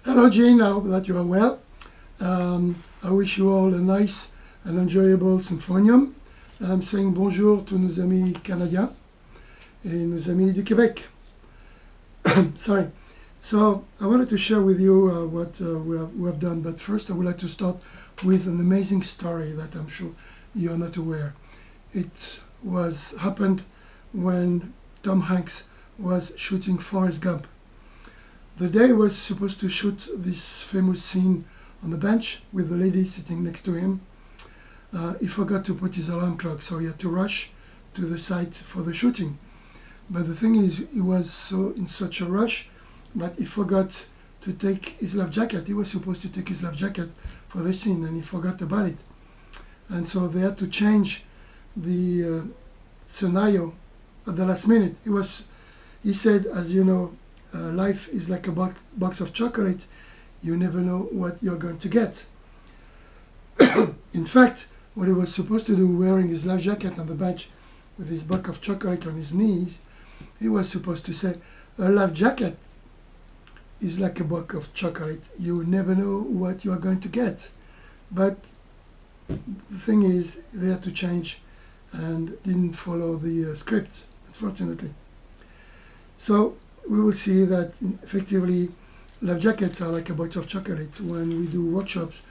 Hello Jane, I hope that you are well. I wish you all a nice and enjoyable symposium. And I'm saying bonjour to nos amis canadiens et nos amis du Québec. Sorry. So I wanted to share with you what we have done, but first I would like to start with an amazing story that I'm sure you are not aware. It happened when Tom Hanks was shooting Forrest Gump. The day he was supposed to shoot this famous scene on the bench with the lady sitting next to him. He forgot to put his alarm clock, so he had to rush to the site for the shooting. But the thing is, he was in such a rush that he forgot to take his life jacket. He was supposed to take his life jacket for the scene, and he forgot about it. And so they had to change the scenario at the last minute. He said, as you know, life is like a box of chocolate. You never know what you're going to get. In fact, what he was supposed to do, wearing his life jacket on the bench with his box of chocolate on his knees, he was supposed to say, a life jacket is like a box of chocolate. You never know what you are going to get. But the thing is, they had to change and didn't follow the script, unfortunately. So we will see that effectively life jackets are like a box of chocolate. When we do workshops,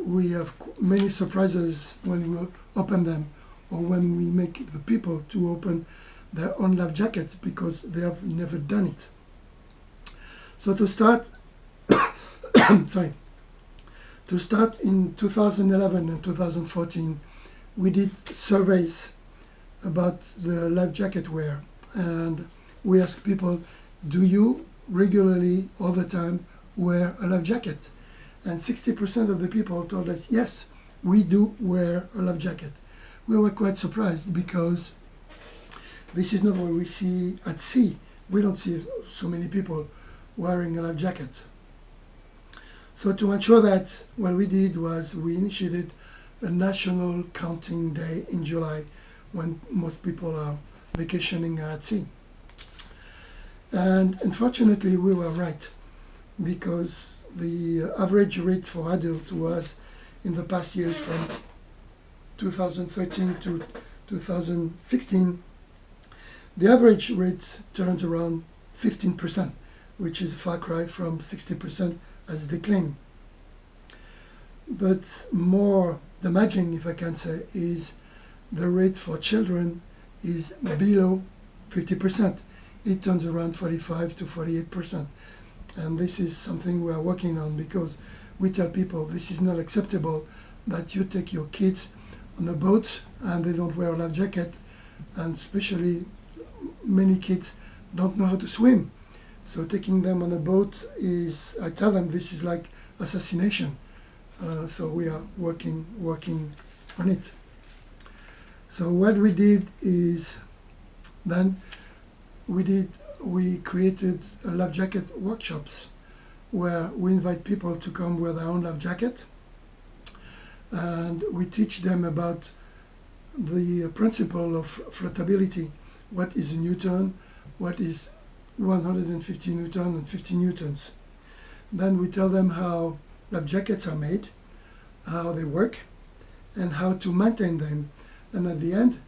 we have many surprises when we open them, or when we make the people to open their own life jackets because they have never done it. So to start, to start in 2011 and 2014, we did surveys about the life jacket wear, and we asked people, do you regularly, all the time, wear a life jacket? And 60% of the people told us, yes, we do wear a life jacket. We were quite surprised because this is not what we see at sea. We don't see so many people wearing a life jacket. So to ensure that, what we did was we initiated a national counting day in July when most people are vacationing at sea. And unfortunately, we were right, because the average rate for adult was, in the past years from 2013 to 2016, the average rate turns around 15%, which is a far cry from 60% as they claim. But more damaging, if I can say, is the rate for children is below 50%. It turns around 45 to 48%. And this is something we are working on, because we tell people this is not acceptable that you take your kids on a boat and they don't wear a life jacket, and especially many kids don't know how to swim. So taking them on a boat is, I tell them, this is like assassination. So we are working on it. So what we did is, then we created life jacket workshops where we invite people to come with their own life jacket, and we teach them about the principle of floatability. What is a Newton, what is 150 Newton and 50 Newtons. Then we tell them how life jackets are made, how they work, and how to maintain them. And at the end,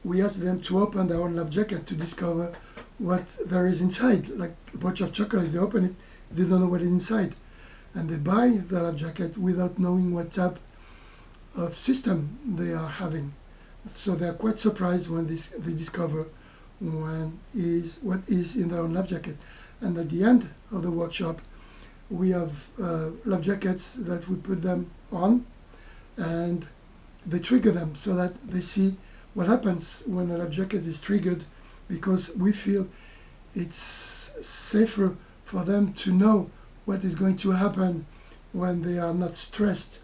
we ask them to open their own life jacket to discover what there is inside. Like a bunch of chocolate, they open it, they don't know what is inside. And they buy the life jacket without knowing what type of system they are having. So they are quite surprised when they discover what is in their own life jacket. And at the end of the workshop, we have life jackets that we put them on, and they trigger them so that they see what happens when a life jacket is triggered, because we feel it's safer for them to know what is going to happen when they are not stressed,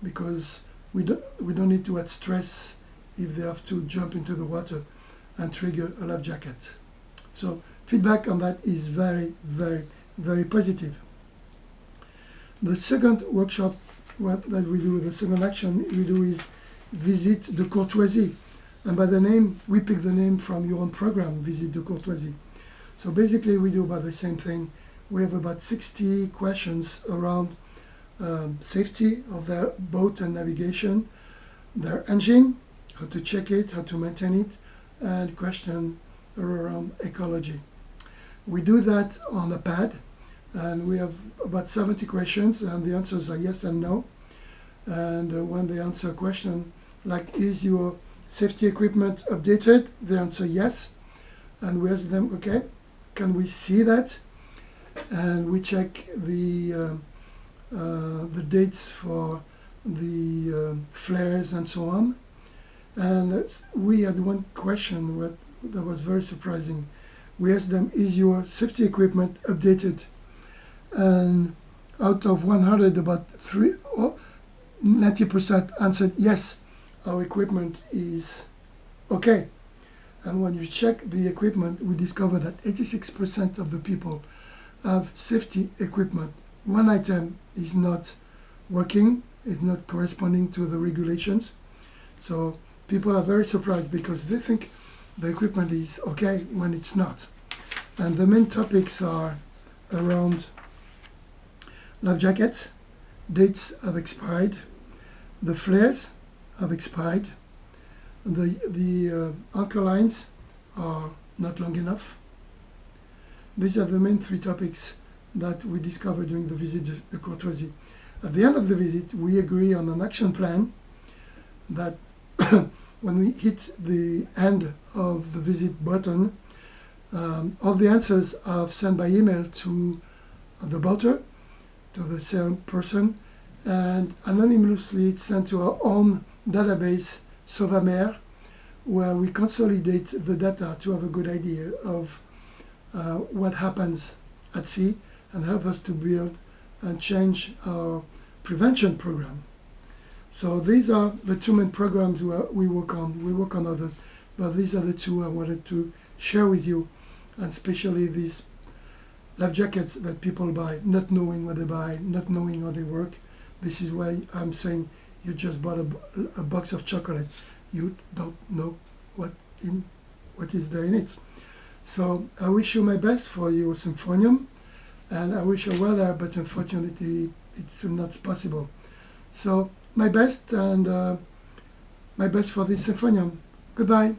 because we don't need to add stress if they have to jump into the water and trigger a life jacket. So feedback on that is very, very, very positive. The second workshop that we do, the second action we do, is Visit de Courtoisie. And by the name, we pick the name from your own program, Visit de Courtoisie. So basically we do about the same thing. We have about 60 questions around safety of their boat and navigation, their engine, how to check it, how to maintain it, and question around ecology. We do that on a pad, and we have about 70 questions, and the answers are yes and no. And when they answer a question like, is your safety equipment updated? They answer yes. And we ask them, okay, can we see that? And we check the dates for the flares and so on. And we had one question that was very surprising. We asked them, is your safety equipment updated? And out of 100, about 90% answered yes, our equipment is okay. And when you check the equipment, we discover that 86% of the people have safety equipment. One item is not working, is not corresponding to the regulations. So people are very surprised because they think the equipment is okay when it's not. And the main topics are around life jackets, dates have expired, the flares have expired, the anchor lines are not long enough. These are the main three topics that we discovered during the visit de courtoisie. At the end of the visit, we agree on an action plan that when we hit the end of the visit button, all the answers are sent by email to the boater, to the salesperson, and anonymously it's sent to our own database, Sauvamer, where we consolidate the data to have a good idea of what happens at sea and help us to build and change our prevention program. So these are the two main programs we work on. We work on others, but these are the two I wanted to share with you, and especially these life jackets that people buy, not knowing what they buy, not knowing how they work. This is why I'm saying you just bought a box of chocolate. You don't know what is there in it. So I wish you my best for your symphonium, and I wish you well there, but unfortunately it's not possible. So my best, and my best for the symphonium. Goodbye.